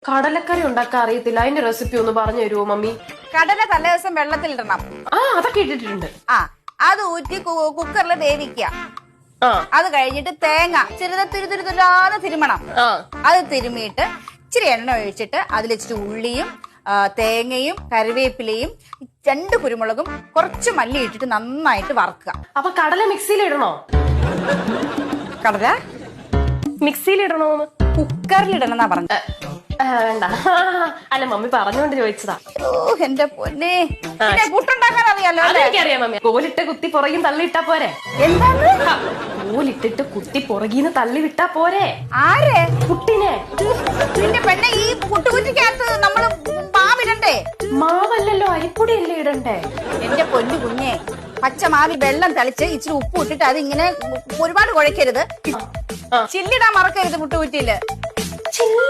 കടലക്കറി ഉണ്ടാക്കാൻ അറിയത്തില്ല, അതിന്റെ റെസിപ്പി ഒന്ന് പറഞ്ഞു തരുമോ മമ്മി? കടല തലേ ദിവസം വെള്ളത്തിലിടണം. അതൊക്കെ ഇട്ടിട്ടുണ്ട്. അത് ഊറ്റി കുക്കറിൽ വേവിക്കുക. അത് കഴിഞ്ഞിട്ട് തേങ്ങ തുരുതുരുതുരാതെ തിരുമണം. അത് തിരുമിയിട്ട് ഇച്ചിരി എണ്ണ ഒഴിച്ചിട്ട് അതിലിച്ചിരി ഉള്ളിയും തേങ്ങയും കറിവേപ്പിലയും 2 കുരുമുളകും കുറച്ച് മല്ലി ഇട്ടിട്ട് നന്നായിട്ട് വറുക്കുക. അപ്പൊ കടല മിക്സിയിൽ ഇടണോ? കടല മിക്സിയിൽ ഇടണോന്ന്? കുക്കറിലിടണം എന്നാ പറഞ്ഞത്. വേണ്ട, അല്ല മമ്മി പറഞ്ഞോണ്ട് ചോദിച്ചതാ. എന്റെ പൊന്നെ, പുട്ടുണ്ടാക്കാൻ അറിയാലോ? എനിക്കറിയാം മമ്മി. കോലിട്ട് കുത്തി പുറകിൽ തള്ളിയിട്ടാ പോരെ? എന്താണ്? കോലിട്ടിട്ട് കുത്തി പുറകിന്ന് തള്ളി വിട്ടാ പോരെ? ആരെ? പുട്ടിനെ. എന്റെ പെണ്ണെ, ഈ പുട്ടുകുറ്റിക്കകത്ത് നമ്മള് മാവിടണ്ടേ? മാവല്ലല്ലോ, അരിപ്പൊടിയല്ലേ ഇടണ്ടേ? എന്റെ പൊന്നു കുഞ്ഞെ, പച്ചമാവി വെള്ളം തളിച്ച് ഇച്ചിരി ഉപ്പ് ഇട്ടിട്ട് അത് ഇങ്ങനെ ഒരുപാട് കുഴക്കരുത്. ചില്ലിടാൻ മറക്കരുത് പുട്ടുകുറ്റിയില്. ചില്ലോ?